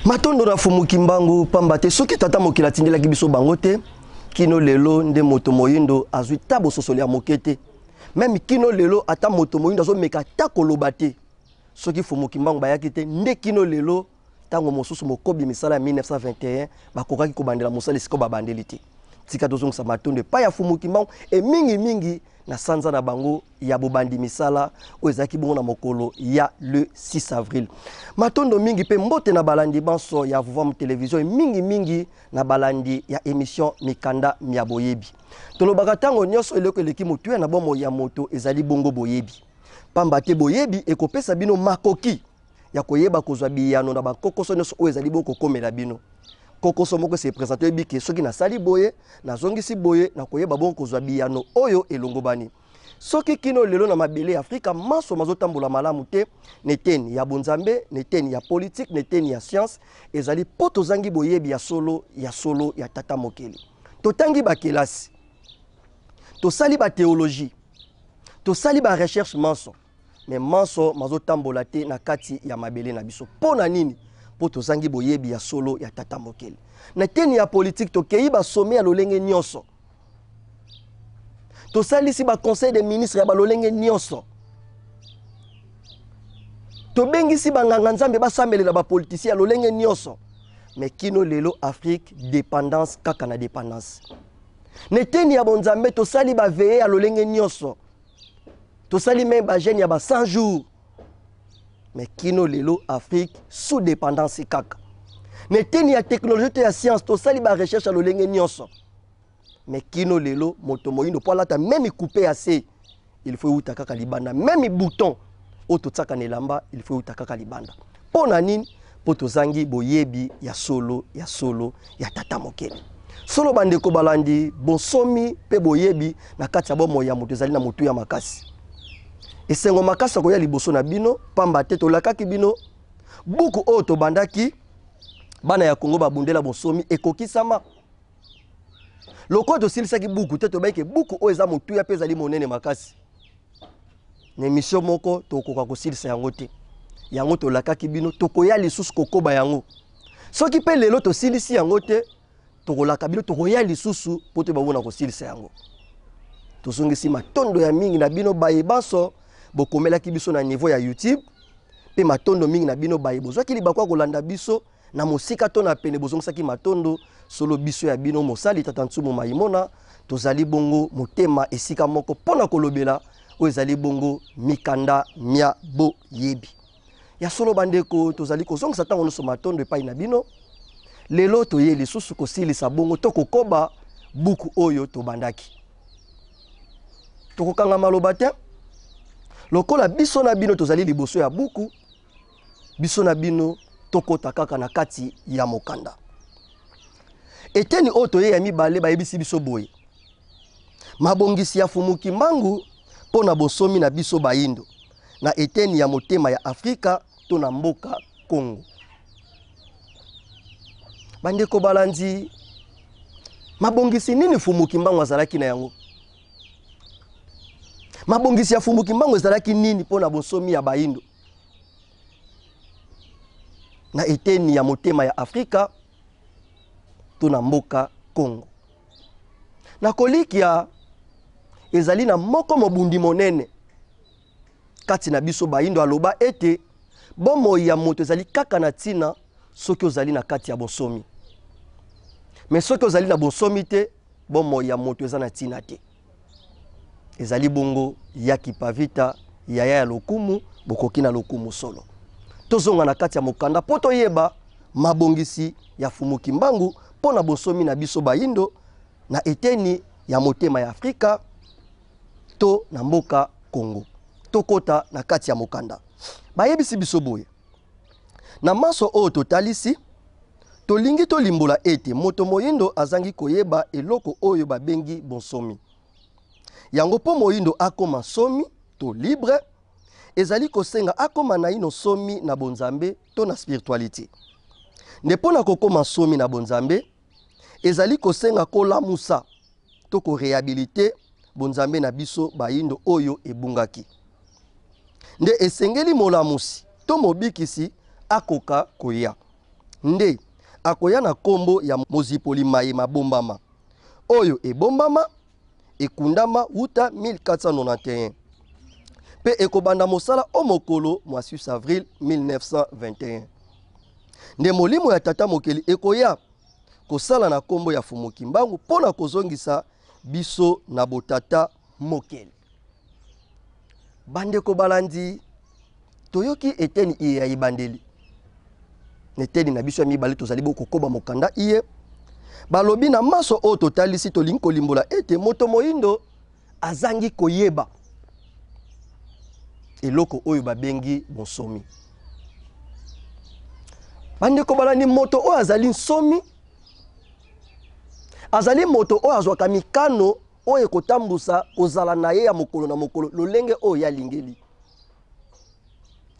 Matondo na fumuki mbangu pambate soki tata mokila tindela kibiso bangote kino lelo nde moto moyindo azwi tabo sosoli ya mokete même kino lelo ata moto moyindo azo meka tako lobate soki fumuki mbangu bayaki te nde kino lelo tango mosusu mokobi misala ya 1921 bakokaki kobandela mosala siko babandeli te tika tozongisa matondo pa ya fumuki mbangu e mingi na sanza na bango ya bobandi misala o ezaki bongo na mokolo ya le 6 avril. Matondo mingi pe mbote na balandi banso ya Vuvam télévision mingi na balandi ya émission Mikanda Mia Boyebi. Tolobaka tango nyonso eleko eleki motu na bomo ya moto ezali bongo boyebi. Pamba te boyebi ekopesa bino makoki ya koyeba kozwa biyano na bakokoso nyonso o ezali boko komela bino. Kokoso moko se présenter biki soki na sali boye na zongisi boye na koyeba bon kozwa biyano oyo elongobani soki kino lelo na mabele Afrika maso mazotambola malamu te neteni ya bonzambe neteni ya politique neteni ya science ezali poto zangi boyebi ya solo ya tata mokeli totangi ba kelasi to sali ba théologie to sali ba recherche manso mais manso mazotambola te na kati ya mabele na biso pona nini poto zangi boyebi ya solo ya tata mokeli na teni ya politique to keiba sommet ya lolenge nyonso to salisi ba conseil des ministres ya ba lolenge nyonso to bengisi ba nganga nzambe ba samelela ba politiciens ya lolenge nyonso mais kino lelo Afrique dépendance kaka na dépendance na teni ya bonzambe to sali ba veiller ya lolenge nyonso to sali même ba jeune ya ba 100 jours mais kino lelo Afrique sous dépendance kaka neteni ya technologie te ya science to sali ba recherche à lolenge nyonso mais kino lelo moto moyindo po lata même coupé assez il faut uta kaka libanda même bouton auto tsaka nelamba il faut uta kaka libanda pona nini poto zangi boyebi ya solo ya tata mokeli solo bandeko balandi bonsomi pe boyebi na kati ya bomo ya moto ezali na motu ya makasi esengo makasa ko ya liboso na bino pamba te tolakaki bino buku oyo tobandaki bana ya Kongo babundela bonsomi ekokisama loko tosilisaki buku te tobayike buku oyo eza motu ya peza li monene makasi na émission moko tokoka kosilisa yango te yango tolakaki bino tokoya lisusu kokoba yango soki pe lelo tosilisi yango te tokolaka bino tokoya lisusu po te babona kosilisa yango tosongisi matondo ya mingi na bino bayebanso bokomelaki biso na niveau ya YouTube pe matondo mingi na bino baye bozwaki libakwa kolanda biso na mosika to na pene bozongisaki matondo solo biso ya bino mosali tata Nsumu Maimona tozali bongo motema esika moko pona kolobela o ezali bongo Mikanda Mia Boyebi ya solo bandeko tozali kozongisa tango nyonso matondo epai na bino lelo toye lisusu kosilisa bongo to kokoba buku oyo tobandaki tokokanga maloba te lokola biso na bino tozali liboso ya buku biso na bino tokota kaka na kati ya mokanda eteni oto ye ya mibale bayebisi biso boye mabongisi ya fumuki mbangu pona bosomi na biso bayindo na eteni ya motema ya Afrika to na mboka Congo bandeko balandi mabongisi nini fumuki mbangu azalaki na yango mabongisi ya fumuki mbangu ezalaki nini pona bosomi ya bayindo na eteni ya motema ya Afrika to na mboka Congo na kolikia ezali na moko mobundi monene kati na biso bayindo aloba ete bomo ya moto ezali kaka na tina soki ozali na kati ya bosomi mais soki ozali na bosomi te bomo ya moto eza na tina te ezali bongo ya kipavita ya lokumu bokoki na lokumu solo tozonga na kati ya mokanda po toyeba mabongisi ya fumuki mbangu pona bosomi na biso bayindo na eteni ya motema ya Afrika to na mboka Congo tokota na kati ya mokanda bayebisi biso boye na maso oyo totalisi tolingi tolimbola ete moto moyindo azangi koyeba eloko oyo babengi bonsomi yango po moyindo akoma somi to libre ezali kosenga akoma na ino somi na bonzambe to na spiritualité ndepo na kokoma somi na bonzambe ezali kosenga kolamusa to ko réhabiliter bonzambe na biso bayindo oyo ebungaki nde esengeli molamusi to mobikisi akoka koya nde akoya na kombo ya mozipoli maye mabombama oyo ebombama ekundama wuta 1491 pe ekobanda mosala o mokolo mwa 6 avril 1921 nde molimo ya tata mokeli ekoya kosala na kombo ya Fumuki Mbangu pona kozongisa biso na botata mokeli. Bandeko balandi toyoki eteni iye ya ibandeli neteni na biso ya mibale tozali bokokoba mokanda iye balobi na maso o totalisi tolingi kolimbola ete moto moyindo azangi koyeba eloko oyo babengi bonsomi. Bandeko balandi moto oyo azali nsomi azali moto oyo azwaka mikano oyo ekotambusa kozala na ye ya mokolo na mokolo lolenge oyo ya lingeli.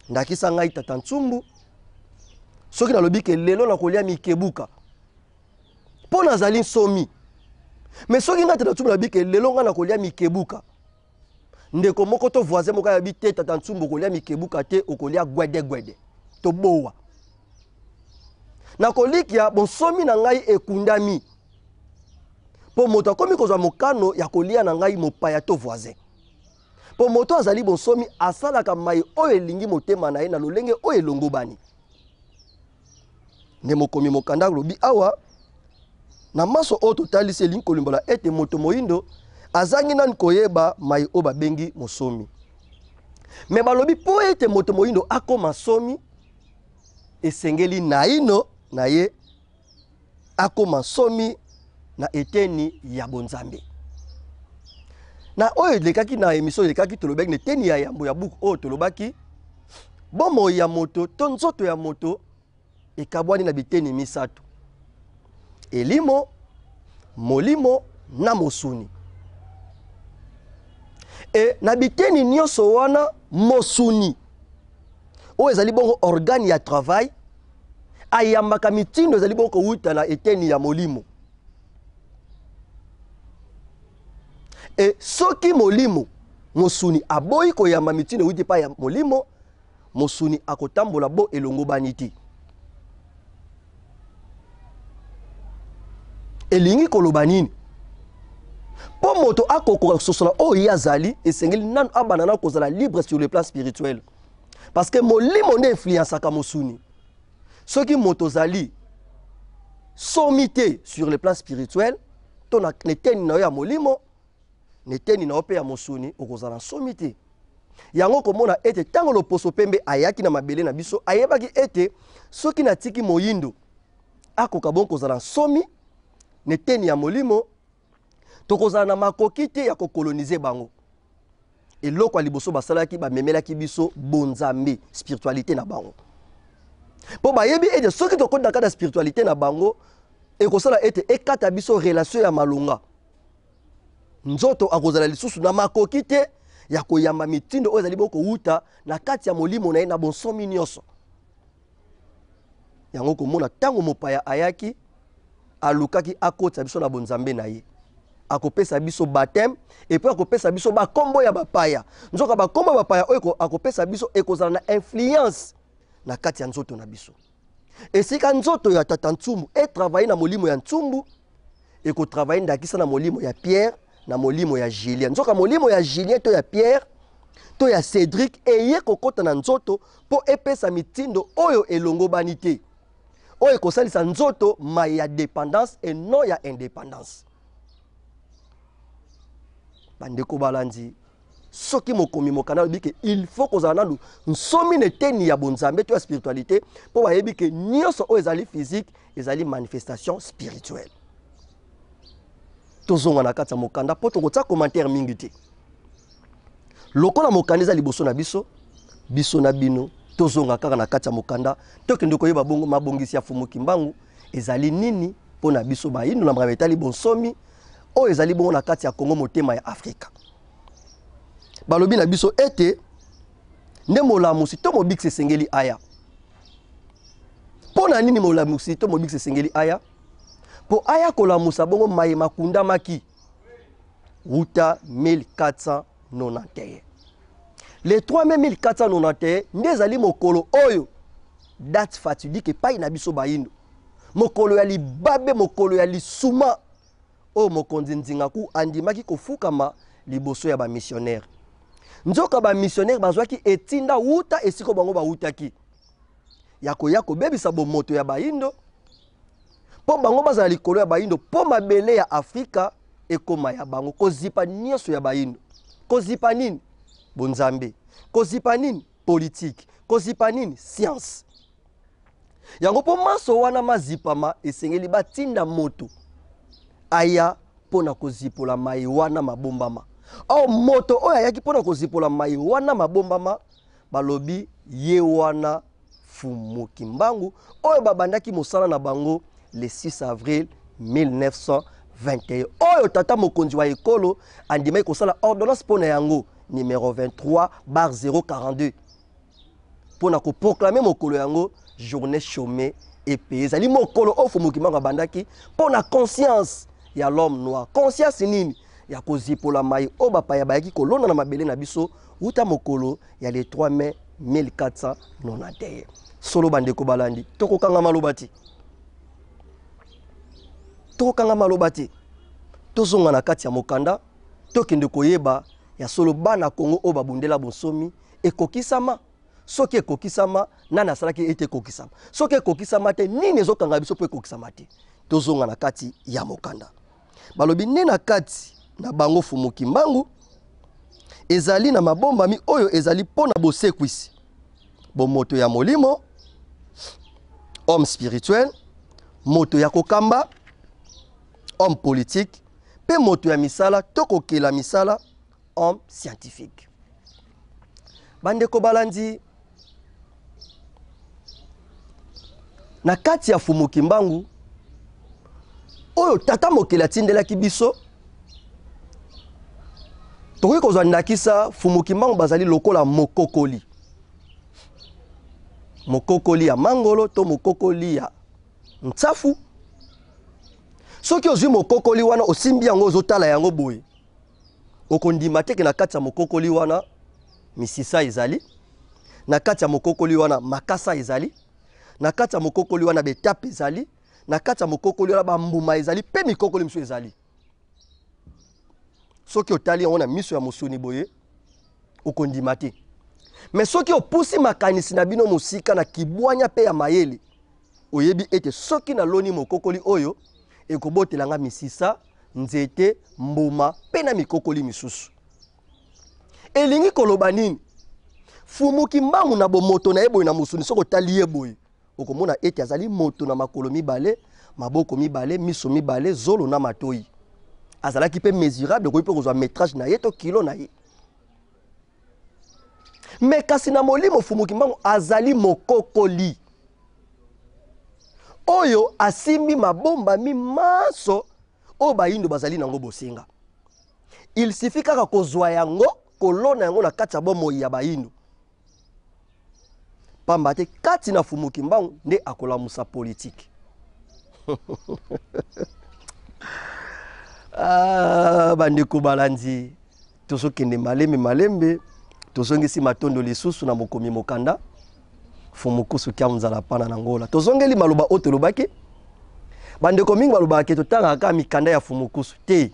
Ndakisa ngai tata Ntsumbu soki nalobi ke lelo na kolia mikebuka pona azali nsomi mais soki ngai tata Ntsumbu nalobi ke lelo nga na kolia mikebuka ndeko moko to voisin moko ya bite tata Ntsumbu kolia mikebuka te okolia gwede gwede to bowa na kolikia bonsomi na ngai ekundami po moto akomi kozwa mokano ya kolia na ngai mopaya to voisin po moto azali bonsomi asalaka mai oyo elingi motema na ye na lolenge oyo elongobani nde mokomi mokanda lobi awa na maso oyo totalisi elingi kolimbola ete moto moyindo azangi nani koyeba mai oyo babengi mosomi me balobi po ete moto moyindo akoma somi esengeli naino na ye akoma somi na eteni ya bonzambe na oyo lekaki na emission lekaki tolobaki neteni ya yambo ya buku oyo tolobaki bomo ya moto to nzoto ya moto ekabwani na biteni misato elimo molimo na mosuni e na biteni nyonso wana mosuni oyo ezali bongo organe ya travail ayambaka mitindo ezali bongo kowuta na eteni ya molimo e soki molimo mosuni aboyi koyamba mitindo wuti pa ya molimo mosuni akotambola bo elongobani te elingi koloba nini po moto akokoka sosola oyo ye azali esengeli nanu abana na kozala libre sur le plan spirituel parce que molimo nde influenceaka mosuni soki moto ozali somi te sur le plan spirituel to na neteni na yo ya molimo neteni na yo mpe ya mosuni okozala somi te yango komona ete ntango loposo pembe ayaki na mabele na biso ayebaki ete soki natiki moyindo akoka bon kozala somi neteni ya molimo tokozala na makoki te ya kokolonize bango eloko ya liboso basalaki bamemelaki biso bonzambe spiritualité na bango po bayebi ete soki tokoti na kati ya spiritualité na bango ekosala ete ekata biso relation ya malonga nzoto akozala lisusu na makoki te ya koyamba mitindo oyo ezali bokowuta na kati ya molimo na ye na bonsomi nyonso yango komona ntango mopaya ayaki alukaki akotisa biso na bonzambe na ye akopesa biso baptême et puis akopesa biso bakombo ya bapaya nzoka bakombo ya bapaya oyo akopesa biso ekozala na influence na kati ya nzoto na biso esika nzoto ya tata Ntsumbu etravaille na molimo ya Ntsumbu ekotravaille ndakisa na molimo ya Pierre na molimo ya Julien nzoka molimo ya Julien to ya Pierre to ya Cédric eye kokota na nzoto po epesa mitindo oyo elongobani te oyo ekosalisa nzoto mai ya dépendance et non ya indépendance bandeko balandi soki mokomi mokanda lobi ke il faut kozala nanu nsomi neteni ya bonzambe to ya spiritualité po bayebi ke nyonso oyo ezali physique ezali manifestation spirituelle tozonga na kati ya mokanda po tokotia commentaire mingi te lokola mokanda eza liboso na biso biso na bino tozonga kaka na kati ya mokanda tokende koyeba bongo mabongisi ya Fumuki Mbangu ezali nini po na biso bayino na makambo etali bonsomi oyo ezali bongo na kati ya Kongo motema ya Afrika balobi na biso ete nde molamusi to mobikisi esengeli aya po na nini molamusi to mobikisi esengeli aya po aya kolamusa bongo mai makundamaki wuta 1491 le 3 mai 1491 nde ezali mokolo oyo date fatidique epai na biso bayindo mokolo ya libabe mokolo ya lisuma o mokonzi Nzingaku andimaki kofukama liboso ya ba missionnaire nzoka ba missionnaire bazwaki etinda wuta esiko bango ba wutaki yako bebisa bomoto ya bayindo po bango bazala likolo ya bayindo po mabele ya Afrika ekoma ya bango kozipa nyonso ya bayindo kozipa nini bonzambe kozipa nini politique kozipa nini science yango po maso wana mazipama esengeli batinda moto aya pona kozipola mai wana mabombama o moto oyo ayaki pona kozipola mai wana mabombama balobi ye wana Fumuki Mbangu oyo babandaki mosala na bango le 6 avril 1921 oyo tata mokonzi wa ekolo andimaki kosala ordonnance pona yango numéro 23/042 pona ko proclamer mokolo yango journée chômée et payée ezali mokolo o Fumuki Mbangu abandaki pona conscience ya l'homme noir conscience nini ya kozipola mai o bapaya bayaki kolona na mabele na biso uta mokolo ya le 3 mai 1491 solo bandeko balandi tokokanga malobati tozonga na kati ya mokanda tokende koyeba ya solo bana Kongo o babundela bonsomi ekokisama soki ekokisama nana asalaki ete ekokisama soki ekokisama te nini ezokanga biso po ekokisama te tozonga na kati ya mokanda balobi ne na kati na bango Fumuki Mbangu ezali na mabombami oyo ezali pona bosekwisi bomoto ya molimo homme spirituel moto ya kokamba homme politique pe moto ya misala tokokela misala homme scientifique bandeko balandi na kati ya Fumuki Mbangu oyo tata mokela tindelaki biso tokoki kozwa ndakisa Fumuki Mbangu bazali lokola mokokoli ya mangolo to mokokoli ya ntsafu soki ozwi mokokoli wana osimbi yango ozotala yango boye okondima teke na kati ya mokokoli wana misisa ezali na kati ya mokokoli wana makasa ezali na kati ya mokokoli wana betape ezali na kati ya mokokoli wana bambuma ezali pe mikokoli miso ezali soki otali yango na miso ya mosuni boye okondima te mais soki opusi makanisi na bino musika na kibwanya pe ya mayele oyebi ete soki na loni mokokoli oyo ekobotelanga misisa nzete mbuma pe na mikokoli misusu elingi koloba nini Fumuki Mbangu na bomoto na eboye na musuni soko tali eboye okomona ete azali moto na makolo mibale maboko mibale miso mibale zolo na matoi azalaki pe mesurable ko pe kozwa métrage na ye to kilo na ye mais kasi na molimo Fumuki Mbangu azali mokokoli oyo asimbi mabomba mimaso o bayindo bazali nango bosenga il suffit kaka kozwa yango kolona yango na kati ya bomoi ya bayindo pamba te kati na Fumuki Mbangu nde akolamusa politique bandeko balandi tozokende malembe tozongisi matondo lisusu na mokomi mokanda Fumukusu kia mzala pana na ngola tozongeli maloba oto lobaki bandeko mingi balobaki totanga ka mikanda ya Fumukusu te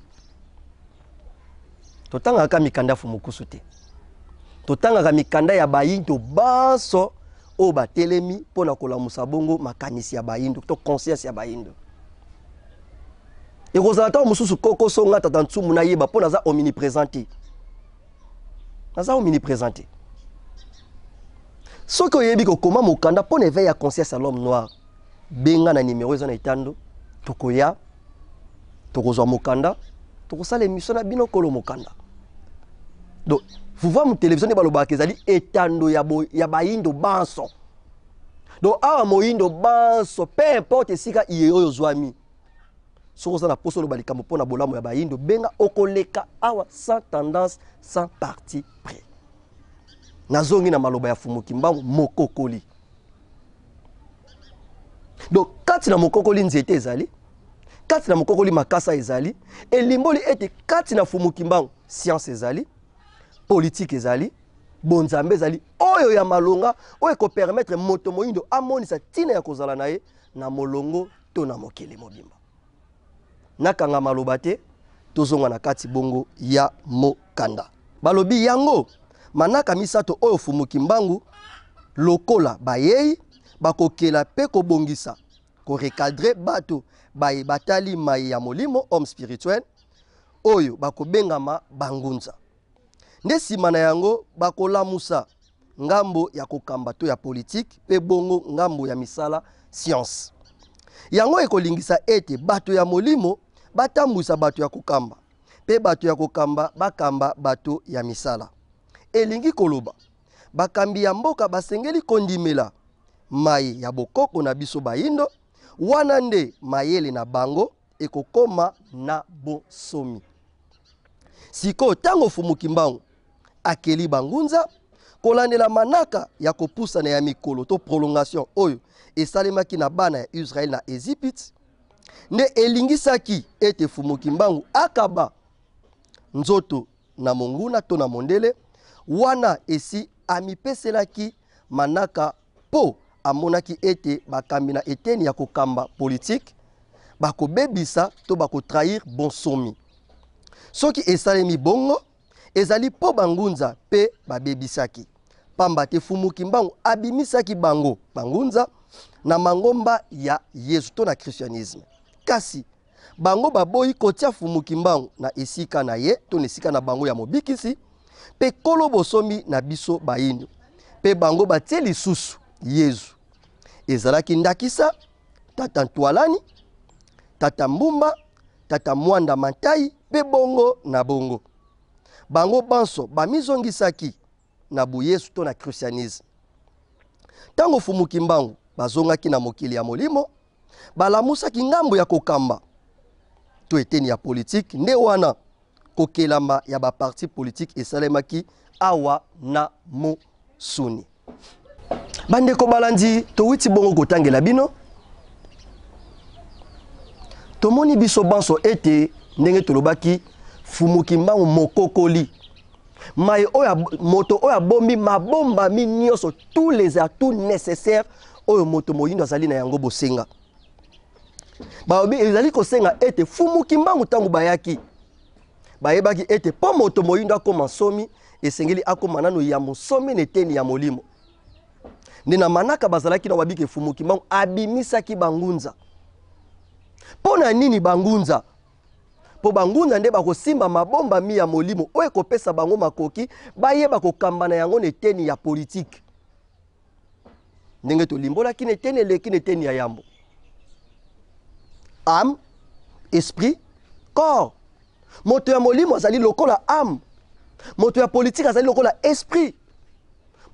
totanga ka mikanda ya Fumukusu te totanga ka mikanda ya bayindo baso o batelemi pona kolamusa bongo makanisi ya bayindo to conscience ya bayindo ekozala ta mususu koko songa tata ntsumu na yeba pona za omniprésente naza omniprésente soki oyebi kokoma mokanda pona éveil ya conscience à l'homme noir benga na numéro eza na etando tokoya tokozwa mokanda tokosala émission na bino kolo mokanda donc vous voyez mon télévision de balobaki ezali etando ya bayindo banso donc awa moyindo banso peu importe esika iye oyo zwami soko za na poso lo balikambo pona bolamu ya bayindo benga okoleka awa sans tendance sans parti pris nazongi na maloba ya Fumuki Mbangu mokokoli donc kati na mokokoli nzete ezali kati na mokokoli makasa ezali elimboli ete kati na Fumuki Mbangu science ezali politique ezali bonzambe ezali oyo ya malonga oyo ko permettre moto moyindo amonisa tina ya kozala na ye na molongo to na mokili mobimba. Nakanga maloba te tozonga na kati bongo ya mokanda. Balobi yango manaka misato oyo fumuki mbangu lokola bayei bakokela pe kobongisa ko recadrer bato baye batali mai ya molimo homme spirituel oyo bakobengama bangunza. Nde sima na yango bakolamusa ngambo ya kokamba to ya politique pe bongo ngambo ya misala science. Yango ekolingisa ete bato ya molimo batambwisa bato ya kokamba pe bato ya kokamba bakamba bato ya misala. Elingi koloba bakambi ya mboka basengeli kondimela mai ya bokoko na biso bayindo wana nde mayele na bango ekokoma na bonsomi. Siko tango fumuki mbangu akeli bangunza kolandela manaka ya kopusa na ya mikolo to prolongation oyo esalemaki na bana ya Israel na Egypte nde elingisaki ete fumuki mbangu akaba nzoto na monguna to na mondele wana esi amipeselaki manaka po amonaki ete bakambi na eteni ya kokamba politique bakobebisa to bakotrahir bonsomi. Soki esalemi bongo ezali po bangunza pe babebisaki pamba te fumuki mbangu abimisaki bango bangunza na mangomba ya Yesu to na christianisme. Kasi bango baboyi kotia fumuki mbangu na esika na ye to na esika na bango ya mobikisi pe kolo bosomi na biso bayindo pe bango batie lisusu Yesu ezalaki ndakisa tata ntwalani tata mbumba tata mwanda mantai pe bongo na bongo bango banso bamizongisaki na bu Yesu to na christianisme. Tango fumuki mbangu bazongaki na mokili ya molimo balamusaki ngambo ya kokamba to eteni ya politique nde wana kokelama ya ba parti politique esalemaki awa na mosuni. Bandeko balandi towiti bongo kotangela bino tomoni biso banso ete ndenge tolobaki fumuki mbangu mokokoli mai oya moto oya bombi mabomba mi nyonso tous les atouts nécessaires oyo moto moyindo azali na yango bosenga. Baobi ezali kosenga ete fumuki mbangu tangu bayaki bayebaki ete po moto moyindo akoma somi esengeli akoma nano ya mosomi neteni ya molimo. Nina manaka bazalaki na wabike fumuki mbangu abimisaki bangunza. Pona nini bangunza? Po bangunza nde bakosimba mabomba mi ya molimo oyo kopesa bango makoki bayeba kokamba na yango neteni ya politique. Ndenge to limbola ki neteni leki neteni ya yambo. Âme, esprit, corps. Moto ya molimo azali lokola âme. Moto ya politique azali lokola esprit.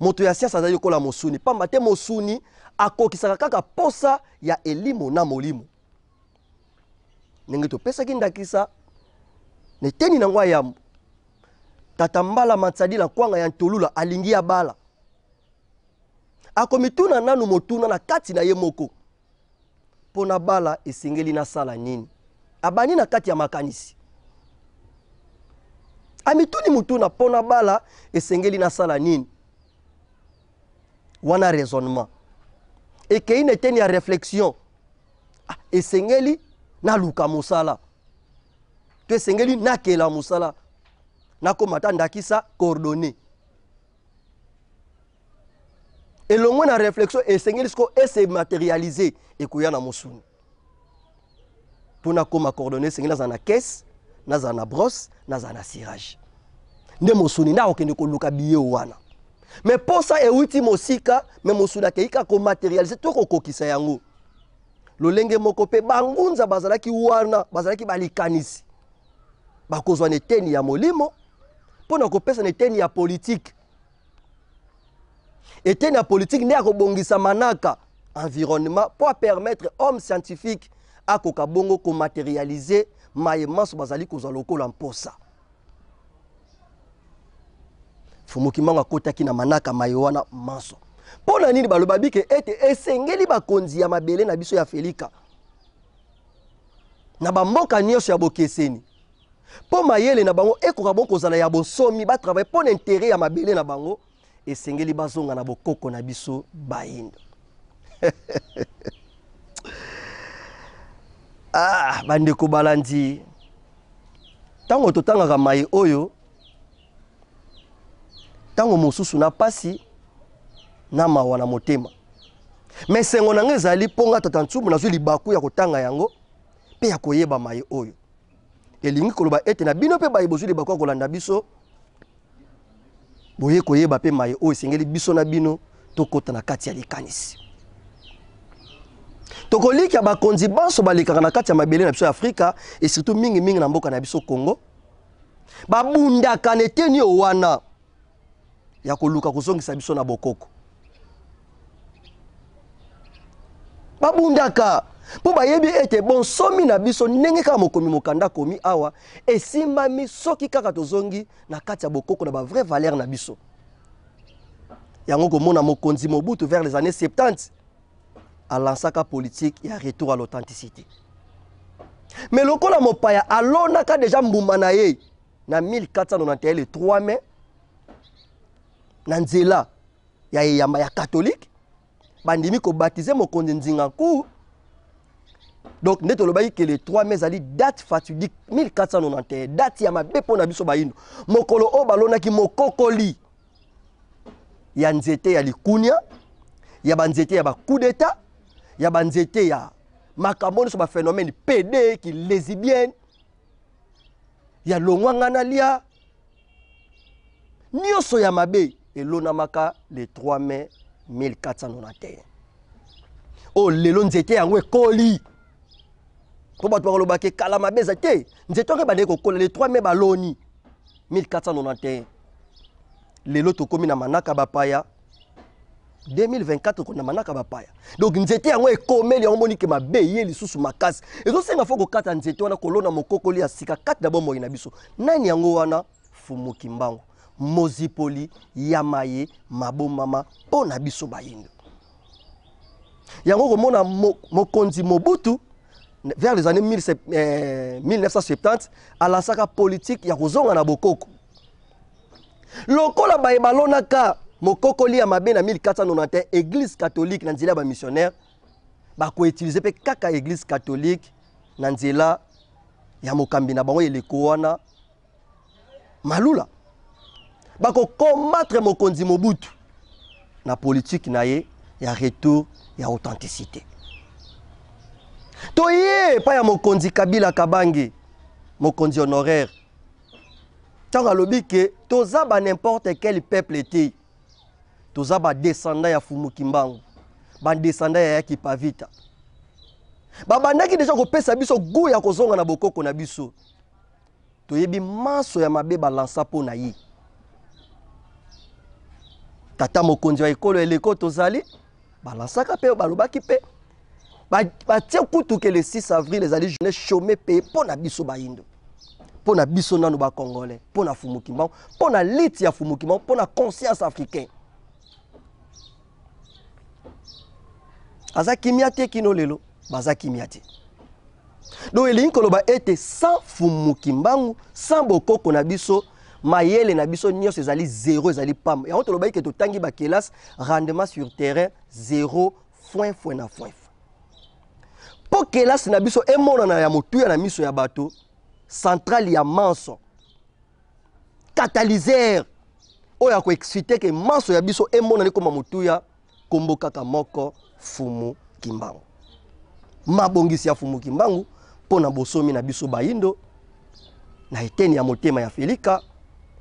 Moto ya science azali lokola mosuni. Pamba te mosuni akokisaka kaka posa ya elimo na molimo. Ndenge to pesa ki ndakisa neteni na ngwa yambo. Tata mbala matsadi la kwanga ya ntolula alingi ya bala. Akomituna nanu motuna na kati na ye moko. Pona bala esengeli na sala nini? Abani na kati ya makanisi. Amituni mutuna pona bala esengeli na sala nini? Wana raisonnement. Eke ineteni ya réflexion. Esengeli na luka musala. Tu esengeli na kela musala. Na komata ndakisa coordonné. Et le moins la réflexion esengeli sko ese matérialiser ekuya na musuni. Pona koma coordonné esengeli na caisse, na brosse, na cirage. Nde musuni na okende ko luka biye wana. Mais pour ça ewiti mosika, mais musuna keika ko matérialiser to ko kokisa yango. Lolenge moko pe bangunza bazalaki wana, bazalaki balikanisi. Bakozwa neteni ya molimo, pona kopesa neteni ya politique. Eteni ya politique nde akobongisa manaka environnement pour permettre homme scientifique akoka bongo ko matérialiser mayemanso bazali kozwa lokola mposa. Fumuki mbangu akotaki na manaka mayewana manso. Pona nini balobabi ke ete esengeli bakonzi ya mabele na biso ya Felika. Na bamboka nyonso ya bokeseni. Po mayele na bango ekoka bongo kozala ya bonsomi ba travailler pour l'intérêt ya mabele na bango esengeli bazonga na bokoko na biso bayindo. Ah, bandeko balandi. Tango totangaka mai oyo. Tango mosusu na pasi na mawa na motema. Mais sengo na ngezali ponga tatansubu na zwi libaku ya kotanga yango pe ya koyeba mai oyo. Elingi koloba ete na bino pe ba ibozwi libaku kolanda biso. Boye koyeba pe mai oyo sengeli biso na bino tokota na kati ya likanisi. Tokoliki ya bakonzi banso balikaka na kati ya mabele na biso ya Afrika et surtout mingi na mboka na biso Congo. Babundaka neteni o wana ya koluka kozongisa biso na bokoko. Babundaka po bayebi ete bonsomi na biso ndenge kaka mokomi mokanda komi awa esimbami soki kaka tozongi na kati ya bokoko na ba vraie valeur na biso. Yango komona mokonzi Mobutu vers les années 70 a lancé la politique et un retour à l'authenticité. Mais le kola mopaya alonaka déjà mbumanaye na 1491 le 3 mai na nzela ya yamba ya catholique bandimi ko baptiser mokonzi Nzingaku. Donc neto lobayi que le 3 mai zali date fatidique 1491 date ya mabepo na biso bayindo mokolo o balonaki mokokoli ya nzete ya likunya ya banzete ya ba coup d'état ya banzete ya makambo sur ba phénomène PD qui lesbienne ya longwangana lia nyoso ya mabe elona maka le 3 mai 1491 o lelo nzete yango ekoli po bato balobake kala mabe za te nzete yango bande kokola le 3 mai baloni 1491 lelo tokomi na manaka bapaya 2024 kona manaka bapaya. Donc nzete yango ekomeli yango moni ke mabe ye lisusu makasi. Ezo senga foko kata nzete wana kolona mokokoli ya sika kata d'abord moyi na biso. Nani yango wana Fumu Kimbangu, Mozipoli, Yamaye, Mabomama pona biso bayindo. Yango komona mokonzi Mobutu vers les années 1970 à la saka politique ya kozonga na bokoko. Lokola baye balona ka mokokoli ya mabe na 1491 église catholique na nzela ba missionnaire ba ko utiliser pe kaka église catholique na nzela ya mokambi na bango eleko wana malula ba ko combattre mokonzi Mobutu na politique na ye ya retour ya authenticité. Toye pa ya mokonzi Kabila Kabange mokonzi honoraire tanga lobi ke toza ba n'importe quel peuple était toza ba descendant ya Fumu Kimbangu ba descendant ya Kipavita ba bandaki déjà ko pesa biso goût ya kozonga na bokoko na biso toyebi maso ya mabe balansa po na yi tata mokonzi wa ekolo eleko tozali balansaka pe balobaki pe ba tie kutu ke le 6 avril les alliés journée chômé pe po na biso bayindo po na biso nanu ba congolais po na Fumu Kimbangu po na liti ya Fumu Kimbangu po na conscience africaine. Aza kimiate kino lelo baza kimiate. Donc elingi koloba ete sans Fumu Kimbangu sans bokoko na biso mayele na biso nyonso ezali zéro ezali pam. Ya to loba ke to tangi ba kelas rendement sur terrain zéro point na point. Po kelas na biso emona na ya motuya na miso ya bato centrale ya manso catalyseur oya ko exciter ke manso ya biso emona ni koma motuya kombo kaka moko Fumu Kimbangu. Mabongisi ya Fumu Kimbangu pona bosomi na biso bayindo na eteni ya motema ya Felika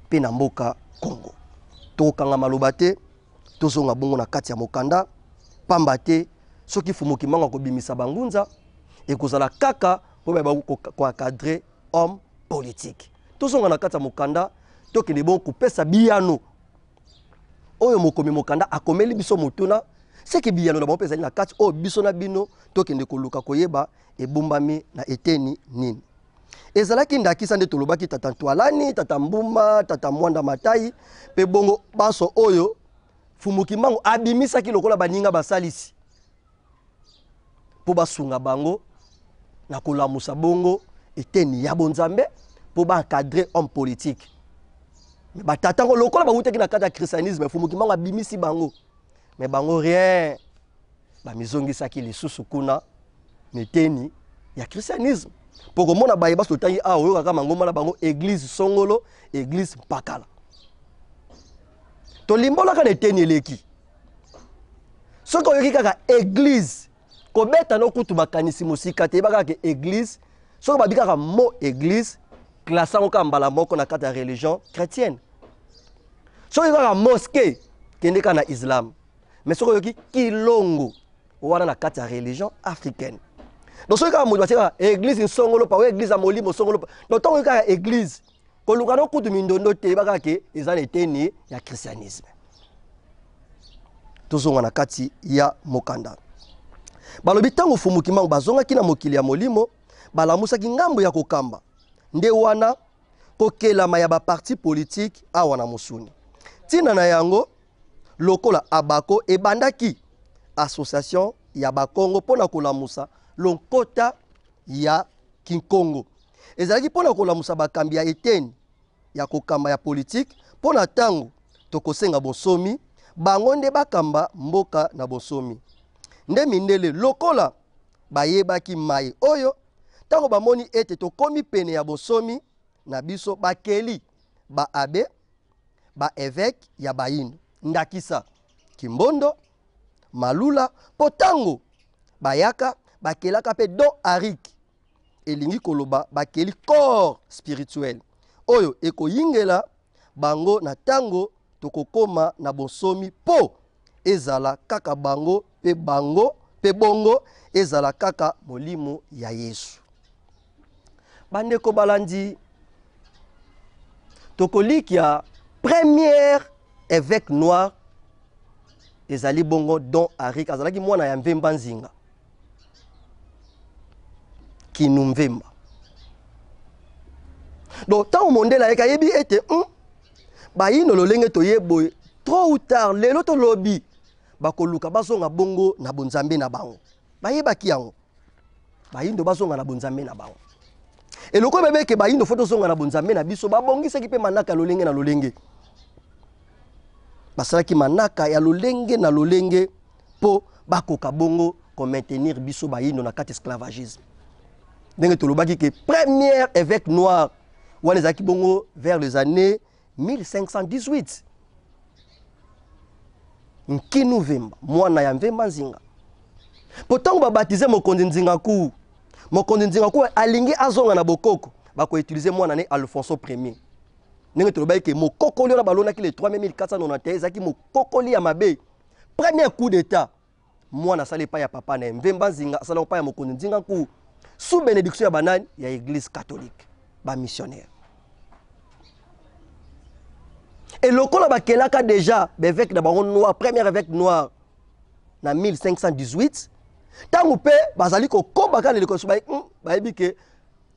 pe na mboka Congo. Tokanga maloba te tozonga bongo na kati ya mokanda pamba te soki Fumu Kimbangu akobimisa bangunza ekozala kaka po ba ko encadrer homme politique. Tozonga na kati ya mokanda tokende bon kopesa biyano oyo mokomi mokanda akomeli biso motuna seki biyano na bopeza na kati o biso na bino tokende koluka koyeba ebombami na eteni nini. Ezalaki ndakisa nde tolobaki tata Ntwalani, tata Mbuma, tata Mwanda Matai pe bongo baso oyo Fumu Kimbangu abimisaki lokola baninga basalisi po basunga bango na kolamusa bongo eteni ya bonzambe po ba encadrer homme politique. Mais batata ngo lokola ba wuteki na kata christianisme Fumu Kimbangu abimisi bango. Mais bango rien ba mizongi saki lisusu kuna neteni ya christianisme pour que mona bayeba sotangi a oyo kaka mangoma la bango église songolo église pakala to limbola ka neteni eleki soko oyoki kaka église ko beta no kutu makanisi musika te baka ke église soko babika ka mo église classe ngo mbala moko na kata religion chrétienne soko yoki kaka mosquée kende ka na islam mais soko yoki kilongo wana na kata religion africaine. Donc ce cas moi église nsongolo pa église amolimo songolo pa donc tant que église ko lukano kutu mindondo te baka ke ezana eteni ya christianisme tozonga na kati ya mokanda balobi tango fumuki mango bazonga kina mokili ya molimo balamusaki ngambo ya kokamba nde wana kokelama ya ba parti politique awa na musuni tina na yango lokola abako ebandaki association ya bakongo pona kolamusa lonkota ya kinkongo ezalaki pona kolamusa bakambi ya eteni ya kokamba ya politique pona tango tokosenga bonsomi bango nde bakamba mboka na bonsomi nde mindele lokola bayebaki mai oyo tango bamoni ete tokomi pene ya bonsomi na biso bakeli ba abe ba évêque ya bayino ndakisa kimbondo malula potango bayaka bakelaka pe don arik elingi koloba bakeli corps spirituel oyo ekoyingela bango na tango tokokoma na bonsomi po ezala kaka bango pe bongo ezala kaka molimo ya Yesu. Bandeko balandi tokolikia première évêque noir ezali bongo don arik azalaki mwana ya Mvemba Nzinga Kinumvemba. Donc tant mondela eka yebi ete bayino lolenge toyebo trop ou tard lelo to lobby bakoluka bazonga bongo na bonzambe na bango bayebaki yango bayindo bazonga na bonzambe na bango eloko bebe ke bayindo foto zonga na bonzambe na biso babongisaki pe manaka lolenge na lolenge basalaki manaka ya lolenge na lolenge po bakoka bongo ko maintenir biso bayindo na kati esclavagisme ndenge tolobaki ke premier évêque noir wana ezaki bongo vers les années 1518 Nkinuvemba mwana ya Mvemba Nzinga potango babatize mokonzi Nzinga ku mokonzi Nzinga ku alingi azonga na bokoko bako utiliser mwana ne Alfonso Ier ndenge tolobaki ke mokokoli na balona ki le 3491 ezaki mokokoli ya mabe premier coup d'état mwana sale pa ya papa na Mvemba Nzinga sala pa ya mokonzi Nzinga ku sous bénédiction ya banani ya église catholique ba missionnaire. Et lokola bakelaka déjà l'évêque de baron noir premier évêque noir na 1518 tango pe bazali ko kombaka le koso bayebi ke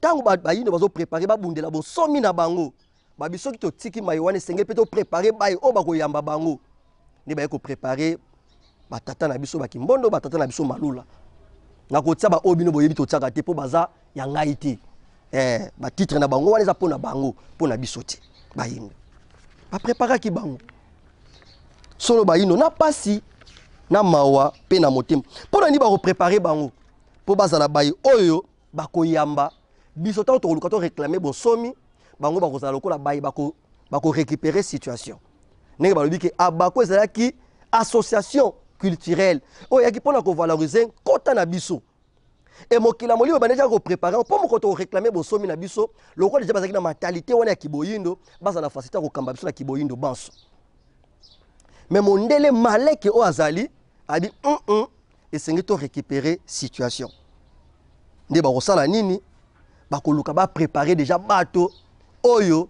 tango bayino bazo préparer babundela bon somi na bango babiso ki to tiki mayiwane senge pe to préparer bayi o bako yamba bango ni baye ko préparer batata na biso bakimbondo batata na biso malula na kotia ba obino boyebi to tsaka te po baza ya ngaiti ba titre na bango wana za pona bango pona biso te bayino ba préparer ki bango solo bayino na pasi na mawa pe na motema pona ni ba ko préparer bango po bazala bayi oyo bakoyamba biso ta to luka to réclamer bon somi bango ba kozala lokola bayi bako récupérer situation nenge balobi ke abako ezala ki association culturelle oyo yaki pona ko valoriser kota na biso et mokila molimo baneja ko préparer po moko to réclamer bon somi na biso lokola déjà bazaki na mentalité wana ya kiboyindo bazala facilité ko kamba biso na kiboyindo banso mais mondele maleke o azali a dit et sengi to récupérer situation nde ba kosala nini ba koluka ba préparer déjà bato oyo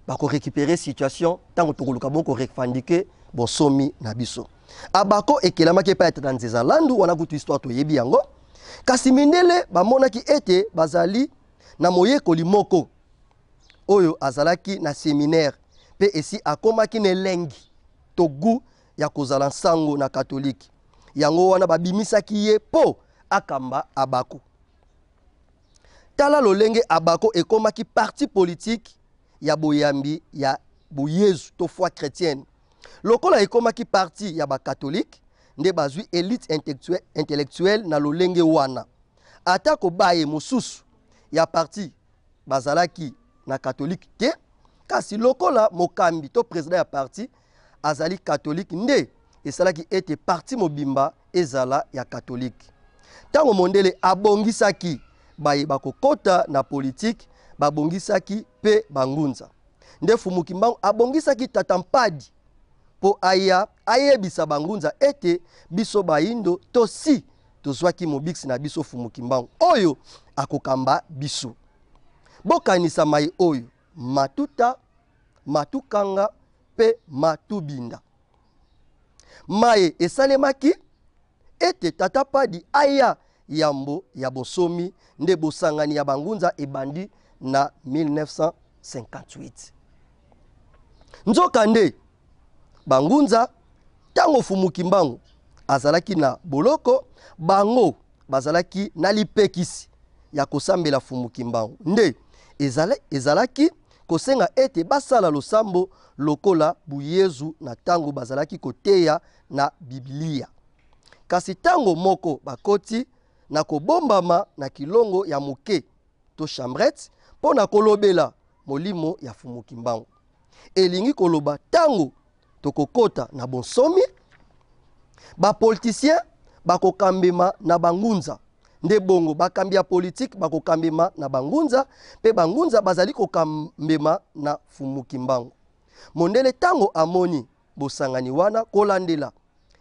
ba ko récupérer situation tango to koluka bon ko revendiquer bon somi na biso abako ekelamaki pa eta nzeza landu wana kutu histoire to yebi yango kasi mindele bamonaki ete bazali na moyekoli moko oyo azalaki na séminaire pe esi akomaki ne lengi to gu ya kozala nsango na katolike yango wana babimisaki ye po akamba abako tala lolenge abako ekomaki parti politique ya boyambi ya boyezu to foi chrétienne lokola ekomaki parti ya ba catholique nde bazwi élite intellectuelle na lolenge wana atako baye mosusu ya parti bazalaki na catholique te kasi lokola mokambi to président ya parti azali catholique nde esalaki ete parti mobimba ezala ya catholique. Tango mondele abongisaki baye bakokota na politique babongisaki pe bangunza nde Fumuki Mbangu abongisaki tata Mpadi po aya ayebisa bangunza ete biso bayindo tosi tozwaki mobiksi na biso Fumuki Mbangu oyo akokamba biso bokanisa mai oyo matuta matukanga pe matubinda maye esalemaki ete tata Mpadi aya yambo ya bosomi nde bosangani ya bangunza ebandi na 1958 nzoka nde bangunza tango Fumuki Mbangu azalaki na boloko bango bazalaki na lipekisi ya kosambela Fumuki Mbangu nde ezalaki kosenga ete basala losambo lokola buyezu na tango bazalaki koteya na Biblia kasi tango moko bakoti na kobombama na kilongo ya moke to chambrette po na kolobela molimo ya Fumuki Mbangu elingi koloba tango tokokota na bonsomi bapoliticien bakokambema na bangunza nde bongo bakambi ya politique bakokambema na bangunza pe bangunza bazali kokambema na Fumuki Mbangu mondele tango amoni bosangani wana kolandela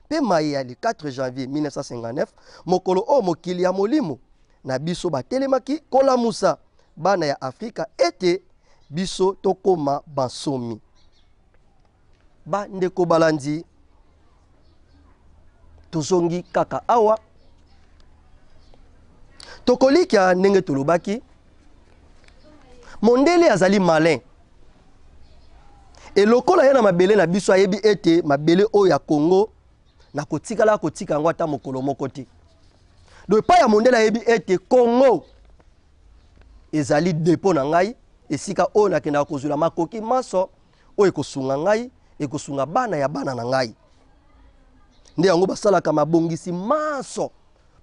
pe maya le 4 janvier 1959 mokolo o mokili ya molimo na biso batelemaki kolamusa bana ya Afrika ete biso tokoma bansomi ba ndeko balandi tozongi kaka awa tokolikia ndenge tolobaki mondele azali malin elokola yana mabele na biso ayebi ete mabele oyo ya Congo na kotikala kotika yango ata mokolo moko te do pa ya mondele ayebi ete Congo ezali dépôt na ngai esika oyo nakenda kozula makoki maso oyo ekosunga ngai ekosunga bana ya bana na ngai nde yango basalaka mabongisi maso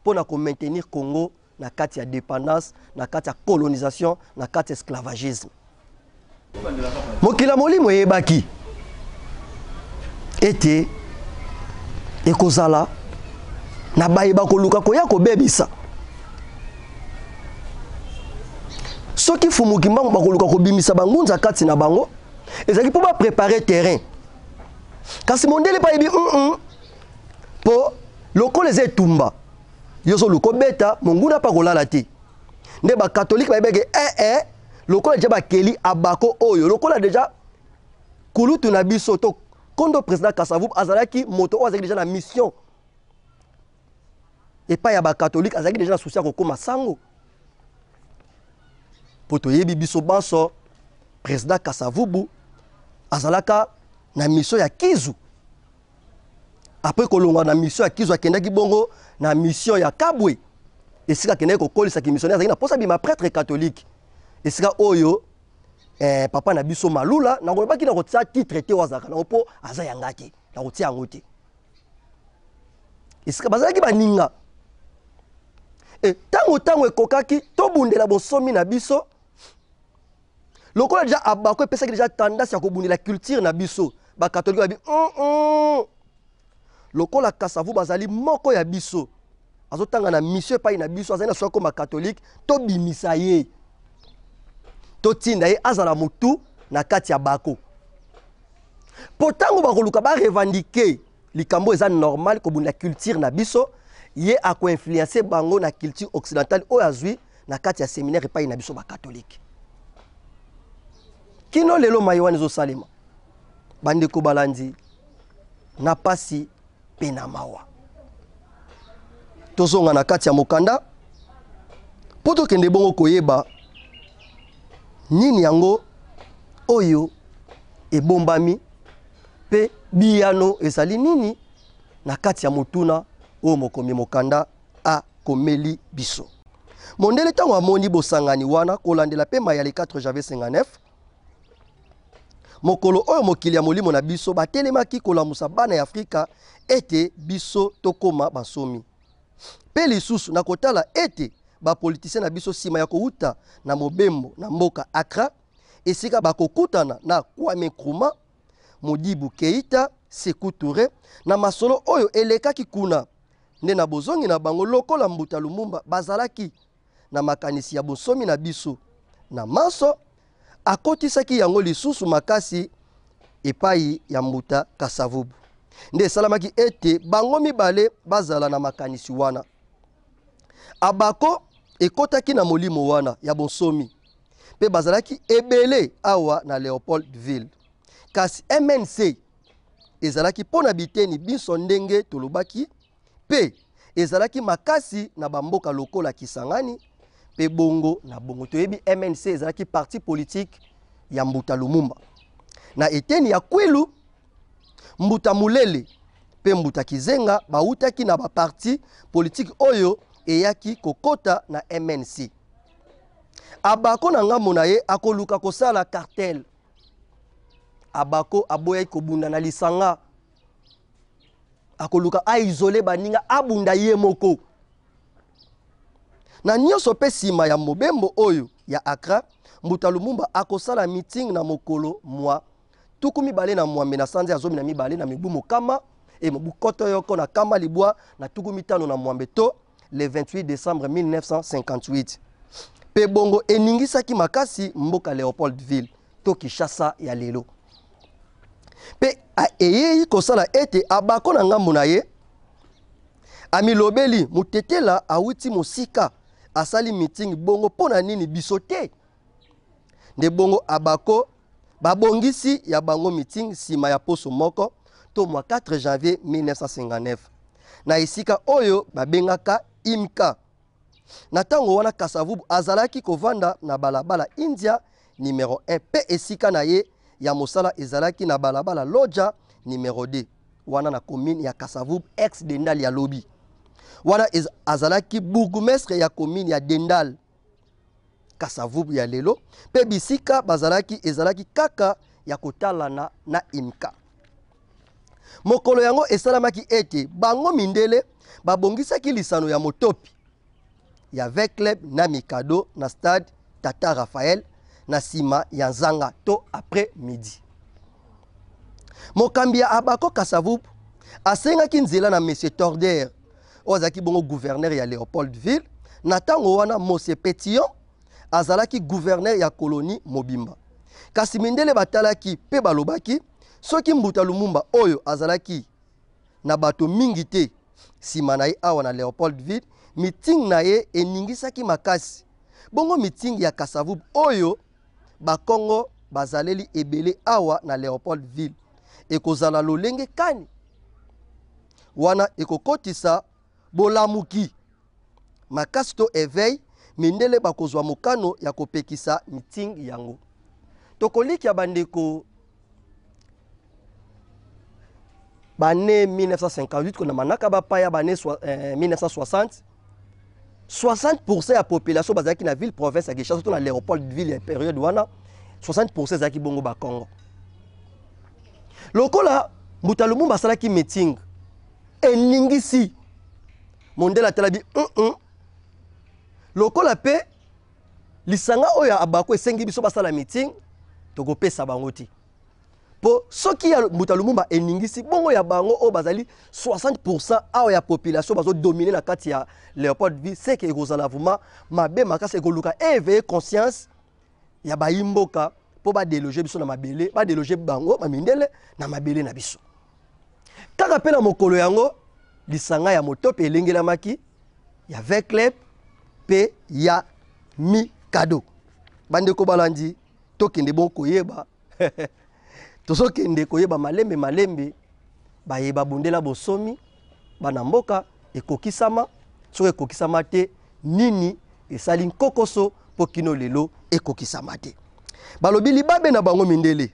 pona ko maintenir Congo na kati ya dépendance na kati ya colonisation na kati ya esclavagisme mokila molimo yebaki ete ekozala na bayeba koluka koya kobebisa soki Fumuki Mbangu bakoluka kobimisa bangunza kati na bango ezaki po ba préparer terrain kasi mondele pa yebi po lokola eze tumba yoso luko beta monguna pa kolala te nde ba catholique ba yebeke lokola deja bakeli abako oyo lokola deja kulutu na biso to kondo président Kasavubu azalaki moto oyo azalaki deja na mission epai ya ba catholique azalaki deja na souci ya kokoma sango po toyebi biso banso président Kasavubu azalaka na mission ya Kizu après kolonga na mission ya Kizu akendaki bongo na mission ya Kabwe esika akendaki kokolisa ki missionnaire azalaki na posa bima prêtre catholique esika oyo papa na biso Malula na kolobaki na kotia titre te wazaka na po aza yanga te na kotia yango te esika bazalaki baninga tango ekokaki tobundela bonsomi na biso lokola deja abako epesaki deja tendance ya kobundela culture na biso ba catholique babi lokola Kasavubu bazali moko ya biso azotanga na mission epai na biso azali na soki koma catholique tobimisa ye totinda ye azala mutu na kati ya bako po tango bakoluka ba revendiquer likambo eza normal kobundela culture na biso ye akoinfluencer bango na culture occidentale oyo azwi na kati ya séminaire epai na biso ba catholique kino lelo mayewani ezosalema bandeko balandi na pasi pe na mawa tozonga na kati ya mokanda po tokende bongo koyeba nini yango oyo ebombami pe biyano ezali nini na kati ya motuna oyo mokomi mokanda akomeli biso mondele ntango amoni bosangani wana kolandela pe mayale 4 janvier 59 mokolo oyo mokili ya molimo na biso batelemaki kolamusa bana ya Afrika ete biso tokoma bansomi pe lisusu na kotala ete ba politicien na biso sima ya kouta na mobembo na mboka Accra esika bakokutana na Kwame Nkrumah, Modibo Keïta, Sékou Touré na masolo oyo elekaki kuna nde na bozongi na bango lokola Mbuta Lumumba bazalaki na makanisi ya bonsomi na biso na maso akotisaki yango lisusu makasi epai ya Mbuta Kasavubu nde salamaki ete bango mibale bazala na makanisi wana. Abako ekotaki na molimo wana ya bonsomi pe bazalaki ebele awa na Léopoldville kasi MNC ezalaki pona biteni biso ndenge tolobaki pe ezalaki makasi na bamboka lokola Kisangani pe bongo na bongo toyebi MNC ezalaki parti politique ya Mbuta Lumumba na eteni ya Kwilu Mbuta Mulele pe Mbuta Kizenga bautaki na ba parti politique oyo eyaki kokota na MNC. Abako na ngambo na ye akoluka kosala cartel. Abako aboya kobunda na lisanga. Akoluka a isolé baninga abunda ye moko. Na nyonso pe sima ya mobembo oyo ya Accra, Mbuta Lumumba akosala meeting na mokolo mwa tukumi bale na mwambe na sanze azomi na mibale na mibu mokama e mobu koto yoko na kama libwa na tukumi tano na mwambe to le 28 décembre 1958. Pe bongo eningisaki makasi mboka Léopoldville to Kinshasa ya lelo. Pe eyei kosala ete abako na ngambo na ye amilobeli mutetela awiti mosika asali meeting bongo pona nini bisote. Nde bongo abako babongisi ya bango meeting sima ya poso moko to mwa 4 janvier 1959. Na esika oyo babengaka Imka. Na tango wana Kasavubu azalaki kovanda na balabala India numéro 1 pe esika na ye ya mosala ezalaki na balabala Loja numéro 2 wana na commune ya Kasavubu ex Dendal ya Lobi. Wana azalaki bourgmestre ya commune ya Dendal Kasavubu ya lelo pe bisika bazalaki ezalaki kaka ya kotalana na Imka. Mokolo yango esalamaki ete bango mindele babongisaki lisano ya motopi ya V-Club na Mikado na stade Tata Raphaël na sima ya Nzanga to après midi. Mokambi ya abako Kasavubu asengaki nzela na Monsieur Torder ozaki bongo gouverneur ya Léopoldville na tango wana Mose Pétillon azalaki gouverneur ya colonie Mobimba. Kasi mindele batalaki pe balobaki soki Mbuta Lumumba oyo azalaki na bato mingi te sima na ye awa na Léopoldville meeting na ye eningisaki makasi. Bongo meeting ya Kasavubu oyo bakongo bazaleli ebele awa na Léopoldville ekozala lolenge kani wana ekokotisa bolamuki makasi to éveil mindele bakozwa mokano ya kopekisa meeting yango. Tokoliki ya bandeko bane 1958 kona manaka bapaya bane 1960 60% ya population bazaki na ville province ya Kinshasa surtout na Léopoldville ya période wana 60% zaki bongo ba Congo. Lokola Mbuta Lumumba asalaki meeting eningisi mondela talabi lokola pe lisanga oyo abako esengi biso basala meeting tokopesa bango ti po soki ya Mbuta Lumumba eningisi bongo ya bango o bazali 60% awa ya population bazo dominer na kati ya Léopoldville c'est que ekozala vraiment mabe makasi ekoluka éveiller conscience ya bayimboka po ba déloger biso na mabele ba déloger bango mamindele na mabele na biso. Kaka pe na mokolo yango lisanga ya motope elengelamaki ya V-Club pe ya Mikado. Bandeko balandi tokende bon koyeba tozokende koyeba malembe bayeba bundela bosomi bana mboka ekokisama soki ekokisama te nini esali nkokoso po kino lelo ekokisama te. Balobi libabe na bango mindele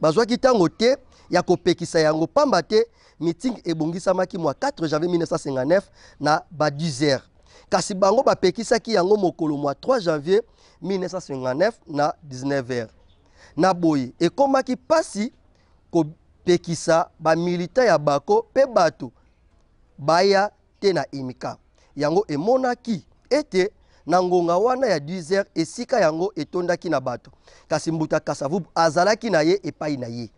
bazwaki tango te ya kopekisa yango pamba te meeting ebongisamaki mwa 4 janvier 1959 na ba 10h. Kasi bango bapekisaki yango mokolo mwa 3 janvier 1959 na 19h. Na boye ekomaki pasi kopekisa ba milita ya bako pe bato baya te na Imika. Yango emonaki ete na ngonga wana ya 10h esika yango etondaki na bato kasi Mbuta Kasavubu azalaki na ye epai na ye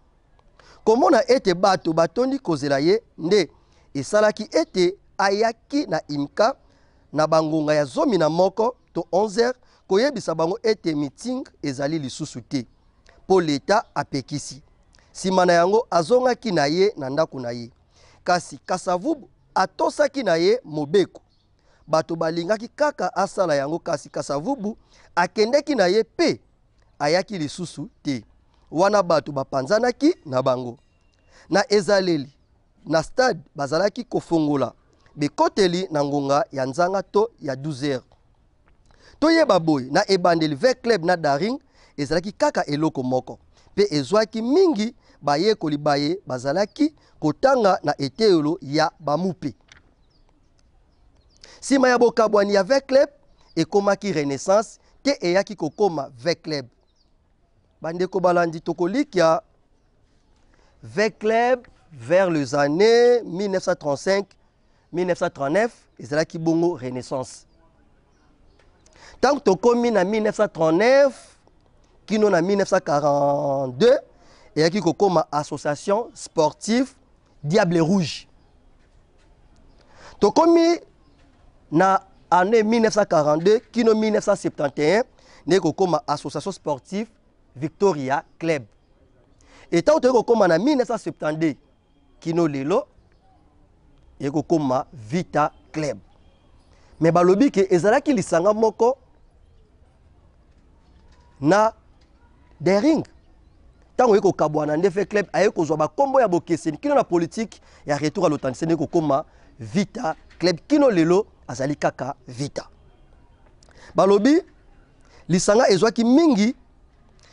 komona ete bato batondi kozela ye nde esalaki ete ayaki na imka na bangonga ya zomi na moko to 11h koyebisa bango ete meeting ezali lisusu te po leta apekisi sima na yango azongaki na ye na ndako na ye kasi Kasavubu atosaki na ye mobeko bato balingaki kaka asala yango kasi Kasavubu akendeki na ye pe ayaki lisusu te wana bato bapanzanaki na bango na ezaleli na stade bazalaki kofongola bekoteli na ngonga ya nzanga to ya 12h toyeba boy na ebandeli Vert Club na Daring ezalaki kaka eloko moko pe ezwaki mingi bayekoli baye bazalaki kotanga na eteyolo ya bamupe sima ya bokabwani ya Vert Club ekomaki Renaissance te eyaki kokoma Vert Club bandeko balandi tokolikia Vert Club vers les années 1935-1939 ezalaki bongo Renaissance tant que tokomi na 1939 kino na 1942 eyaki kokoma association sportive Diable Rouge tokomi na année 1942 kino 1971 ne kokoma association sportive Victoria Club et tant que kokoma na 1972 kino lelo ekokoma Vita Club mais balobi ke ezalaki lisanga moko na Daring tango eko kabwana nde Vert Club ayeko zwa bakombo ya bokeseni kino na politique ya retour à l'authenticité ekokoma Vita Club kino lelo azali kaka Vita balobi lisanga ezwaki mingi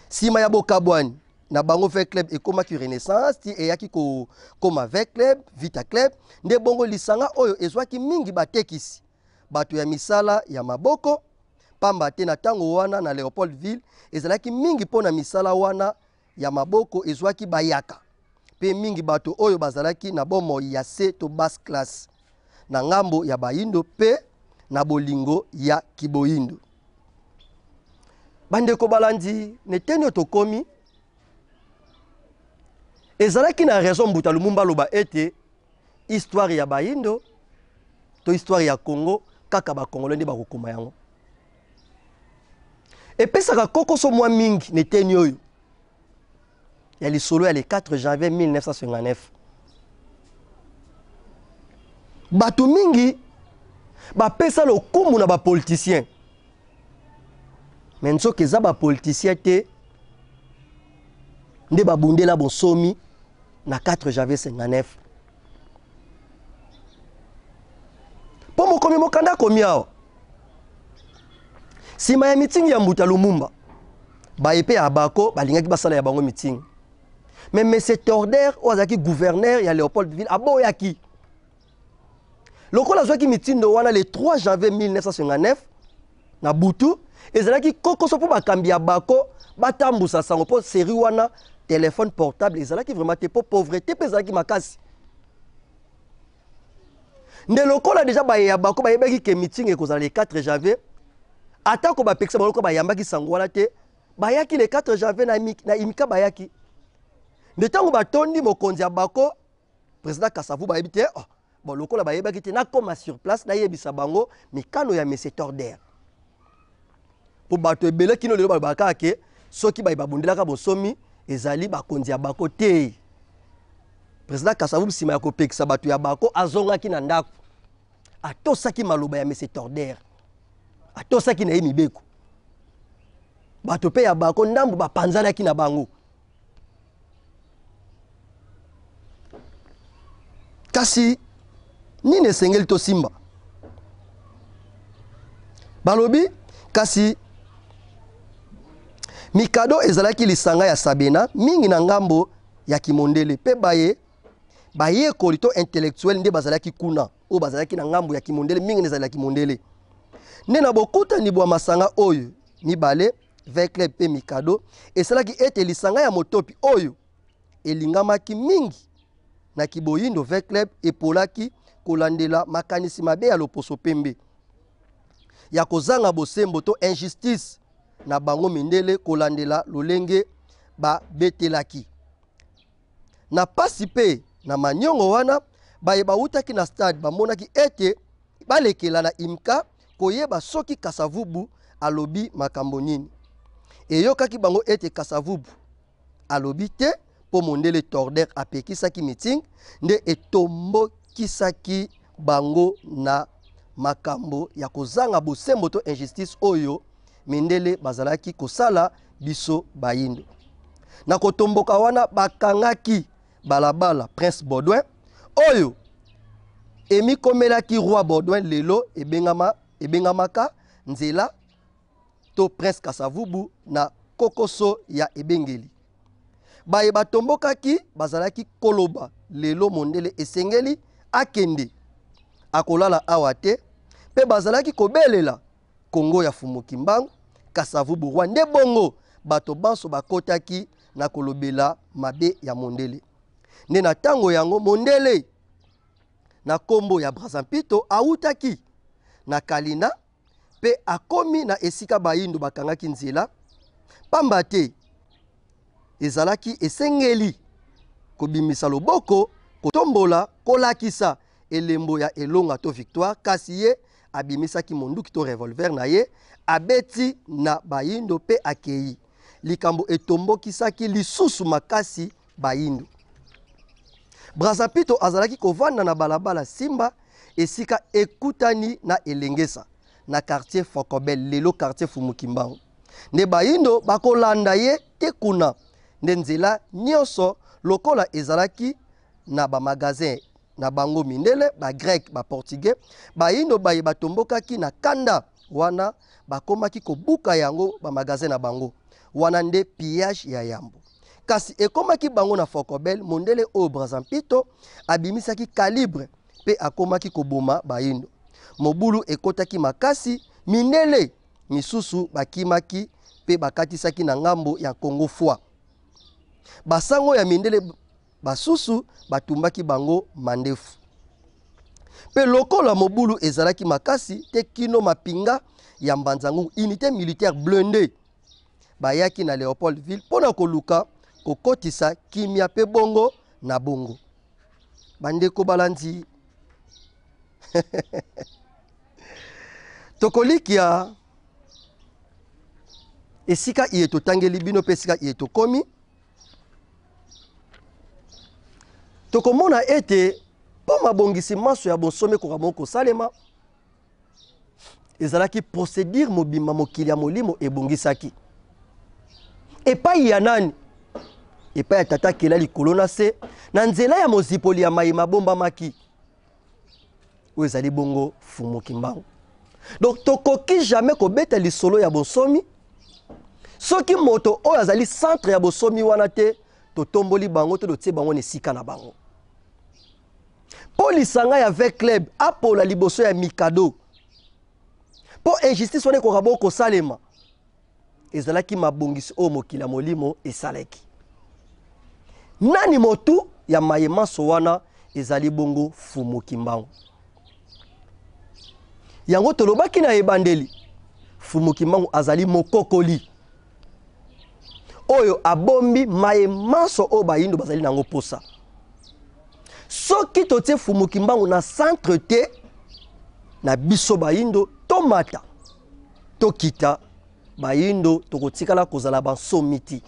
sima ya bokabwani na bango Vert Club ekomaki Renaissance ti eyaki koma Vert Club Vita Club nde bongo lisanga oyo ezwaki mingi batekisi bato ya misala ya maboko pamba te na tango wana na Leopoldville ezalaki mingi pona misala wana ya maboko ezwaki bayaka pe mingi bato oyo bazalaki na bomo ya C to basse classe na ngambo ya bayindo pe na bolingo ya kiboyindo bandeko balandi neteni tokomi ezalaki na raison Mbuta Lumumba loba ete histoire ya bayindo to histoire ya Congo kaka ba Congolais nde bakokoma yango epesaka kokoso mwa mingi neteni oyo ya lisolo ya le 4 janvier 1959 bato mingi bapesa lokumu na bapoliticien mais nsoki eza bapoliticien te nde babundela bonsomi na 4 janvier 59 po mokomi mokanda komi awa sima ya mitingi ya Mbuta Lumumba baepe ya bako balingaki basala ya bango mitingi mais M. Torder ozaki gouverneur ya Léopoldville aboyaki lokola azwaki mitindo wana le 3 janvier 1959 na butu ezalaki kokoso po bakambi ya bako batambusa sango po série wana téléphone portable ezalaki vraiment te po pauvreté pe ezalaki makasi nde lokola déjà baye ya bako bayebaki ke meeting ekozala le 4 janvier atako bapekisa baloko bayambaki sango wana te bayaki le 4 janvier na imika bayaki nde tango batondi mokonzi ya bako président Kasavubu bayebi te bon lokola bayebaki te nakoma sur place nayebisa bango mikano ya M. Torder po bato ebele kino lelo balobaka ke soki baye babundelaka bonsomi ezali bakonzi ya bako te président Kasavubu sima ya kopekisa bato ya bako azongaki na ndako atosaki maloba ya M. Torder atosaki na ye mibeko bato pe ya bako ndambo bapanzanaki na bango kasi nini esengeli to simba balobi kasi mikado ezalaki lisanga ya Sabena mingi na ngambo ya Kimondele pe baye kolito intellectuel nde bazalaki kuna o bazalaki na ngambo ya Kimondele mingi nezalaki Kimondele nde na bokuta ni bwa masanga oyo mibale Vert Club pe mikado esalaki ete lisanga ya motopi oyo elingamaki mingi na kiboyindo Vert Club epolaki kolandela makanisi mabe ya loposo pembe ya kozanga bosembo to injustice na bango mindele kolandela lolenge ba betelaki. Na pasi pe na manyongo wana bayeba utaki na stade bamonaki ete balekela na imka koyeba soki Kasavubu alobi makambo nini. Eyokaki bango ete Kasavubu alobi te po mondele Torder apekisaki meeting nde etombo kisaki bango na makambo ya kozanga bosembo to injustice oyo mindele bazalaki kosala biso bayindo. Na kotomboka wana bakangaki balabala Prince Baudouin oyo emi komelaki roi Baudouin lelo ebengamaka nzela to Prince Kasavubu na kokoso ya ebengeli. Baye batombokaki bazalaki koloba lelo mondele esengeli akende akolala awate pe bazalaki kobelela Kongo ya Fumuki Mbangu Kasavubu roi nde bongo bato banso bakotaki na kolobela mabe ya mondele. Ne na tango yango mondele na kombo ya Brazampito autaki na Kalina pe akomi na esika bayindo bakangaki nzela pamba te ezalaki esengeli kobimisa loboko kotombola kolakisa elembo ya elonga to victoire kasi ye abimisaki monduki to revolver na ye abeti na bayindo pe akei likambo etombokisaki lisusu makasi bayindo. Brazampito azalaki kovanda na balabala Simba esika ekutani na Elengesa na quartier Fokobel lelo quartier Fumuki Mbangu. Ne bayindo bakolanda ye te kuna nde nzela nyonso lokola ezalaki na ba magasin na bango mindele ba grec ba portugais bayindo baye batombokaki na kanda wana bakomaki kobuka yango ba magasin na bango wana nde pillage ya yambo. Kasi ekomaki bango na Fokobel mondele o Brazampito abimisaki calibre pe akomaki koboma bayindo. Mobulu ekotaki makasi mindele misusu bakimaki pe bakatisaki na ngambo ya Congo foi. Basango ya mindele basusu batumbaki bango mandefu. Pe lokola mobulu ezalaki makasi te kino mapinga ya Mbanzangu unité militaire blindée bayaki na Léopoldville pona koluka kokotisa kimia pe bongo na bongo. Bandeko balandi tokolikia esika ieto tangeli bino pe esika ieto komi tokomona ete po mabongisi maso ya bosome kokamoko salema ezalaki procédure mobimba mokili ya molimo ebongisaki epai ya nani epai ya tata kela likolo na se na nzela ya mozipoli ya mai mabomba maki oyo ezali bongo Fumuki Mbangu. Donc tokoki jamais kobeta lisolo ya bosomi soki moto oyo azali centre ya bosomi wana te totomboli bango to dotie bango nesika na bango. Po lisanga ya avec club apola liboso ya mikado po injustice wana kokabo kosalema ezalaki mabongisi o mokili ya molimo esaleki. Nani motu ya mayemaso wana ezali bongo Fumuki Mbangu. Yango tolobaki na ebandeli Fumuki Mbangu azali mokokoli oyo abombi mayemaso o bayindo bazali nango posa. Soki totie Fumuki Mbangu na centre te na biso bayindo tomata tokita bayindo tokotikala kozala bansomiti.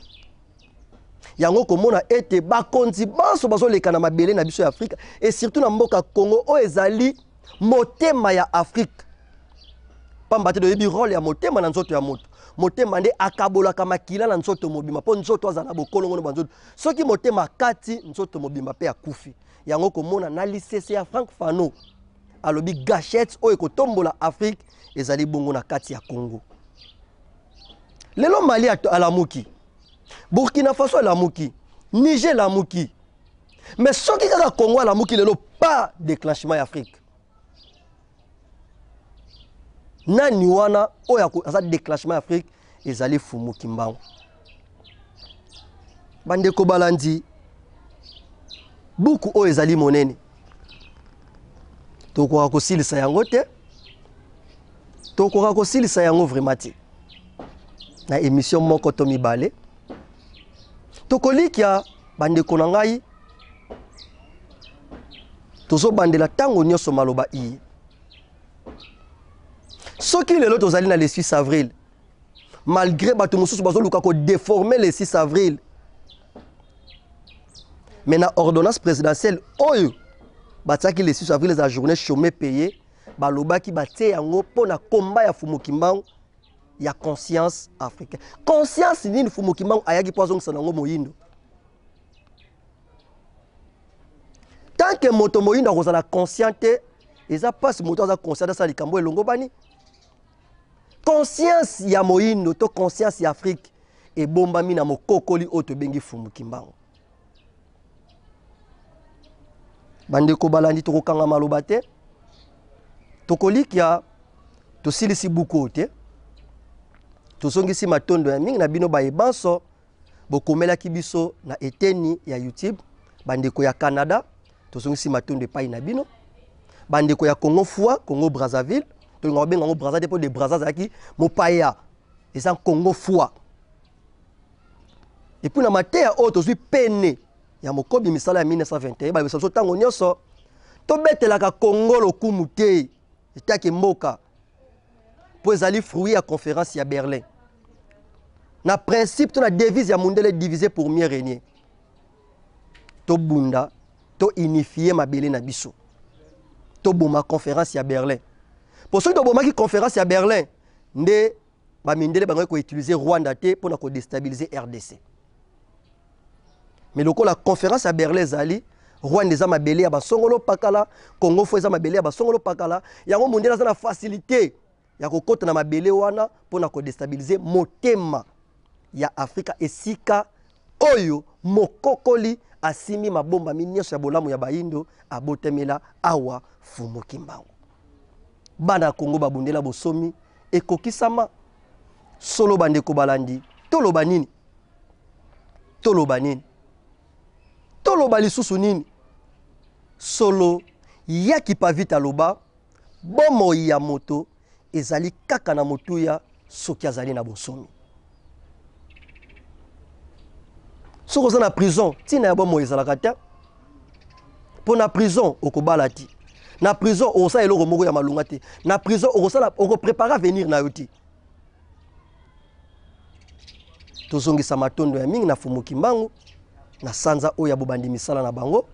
Yango komona ete bakonzi banso bazoleka na mabele na biso ya Afrika et surtout na mboka Congo o ezali motema ya Afrika. Pamba te doyebi role ya motema na nzoto ya moto. Motema nde akabolaka makila na nzoto mobimba po nzoto azana bokolongo no banzoto. Soki motema kati nzoto mobimba pe akufi. Yango komona na lisese ya Frank Fano alobi gâchette oyo kotombola Afrique ezali bongo na kati ya Congo. Lelo Mali alamuki, Burkina Faso alamuki, Niger alamuki. Mais soki kaka Congo alamuki lelo pas déclenchement ya Afrique. Nani wana oya aza déclenchement ya Afrique ezali Fumuki Mbangu. Bandeko balandi buku oyo ezali monene tokoka kosilisa yango te tokoka kosilisa yango vraiment te na émission moko to mibale tokolikia bandeko na ngai tozobandela tango nyonso maloba iye soki lelo tozali na le 6 avril malgré bato mosusu bazoluka ko déformer le 6 avril mais na ordonnance présidentielle oyo batiaki le 6 avril la journée chômé payé balobaki batie yango pona komba ya Fumukimbangu ya conscience africaine conscience nini Fumukimbangu ayaki po azongisa nango moyindo tant que moto moyindo akozala conscient te eza passe moto aza conscient sa likambo elongo bani conscience ya moyindo to conscience ya Afrique ebombami na mokokoli oyo tobengi Fumukimbangu bandeko balandi tokokanga maloba te tokolikia tosilisi buku te tosongisi matondo ya mingi na bino bayebanso bokomelaki biso na eteni ya YouTube bandeko ya Canada tosongisi matondo epai na bino bandeko ya Congo Foi Congo Brazzaville to ngabenga ngo Brazzaville po de Brazzaville mopaya eza Congo Foi et puis na mateya o tozwi pene ya mokobi misala ya 1921 ba biso tango nyonso to betelaka Congo lokumu te etaki mboka po ezali fruit ya conférence ya Berlin na principe to na devise ya mondele divisé pour mieux régner to bunda to unifier mabele na biso to boma conférence ya Berlin pour ceux to boma ki conférence ya Berlin nde ba mindele bango ko utiliser Rwanda te pour na ko déstabiliser RDC mais la conférence à Berlin zali Rwanda za mabele ya basongolo pakala Congo fo za mabele ya basongolo pakala yango mondela za na facilité ya kokota na mabele wana pona ko déstabiliser motema ya Afrika esika oyo mokokoli asimi mabomba minyoso ya bolamu ya baindo abotemela awa Fumukimbangu bana Congo babundela bosomi ekokisama solo bandeko balandi toloba nini toloba lisusu nini solo yaki pa vita loba bomo ya moto ezali kaka na motuya soki azali na bosomi soko za na prison tina ya bomo ezalaka te po na prison okobala ti na prison osala eloko moko ya malunga te na prison okosala okopréparer venir na yo ti tozongisa matondo ya mingi na Fumukimbangu na sanza oya bobandi misala na bango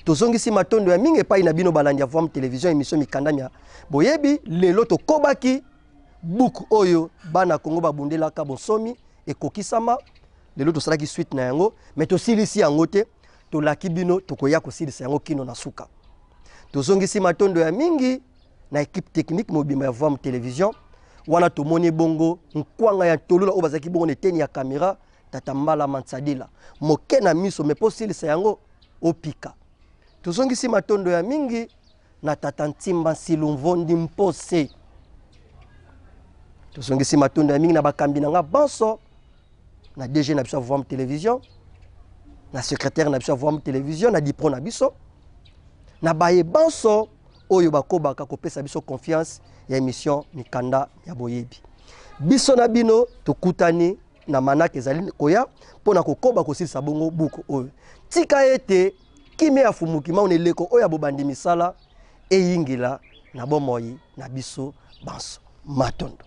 tozongisi matondo ya mingi epai na bino balandi ya Voix télévision émission mikandamia boyebi lelo tokobaki buku oyo bana Congo babundelaka bosomi ekokisama lelo tosalaki suite na yango mais tosilisi yango te tolaki bino tokoya kosilisa yango kino na suka tozongisi matondo ya mingi na équipe technique mobima ya Voix télévision wana tomoni bongo nkwanga ya tolula oyo bazaki bongo neteni ya caméra tata Mbala Mansadila moke na miso me posilisa yango opika tozongisi matondo ya mingi na tata Ntimba Silumvondi Mpose tozongisi matondo ya mingi na bakambi na nga banso na DG na biso Voix télévision na secrétaire na biso Voix télévision na dipro na biso na baye banso oyo bakobaka kopesa biso confiance ya émission mikanda ya boyebi biso na bino tokutani na manaka ezali koya pona kokoba kosilisa bongo buku oyo tika ete kime ya Fumukimbangu neleko oyo bobandi misala eyingila na bomoi na biso banso matondo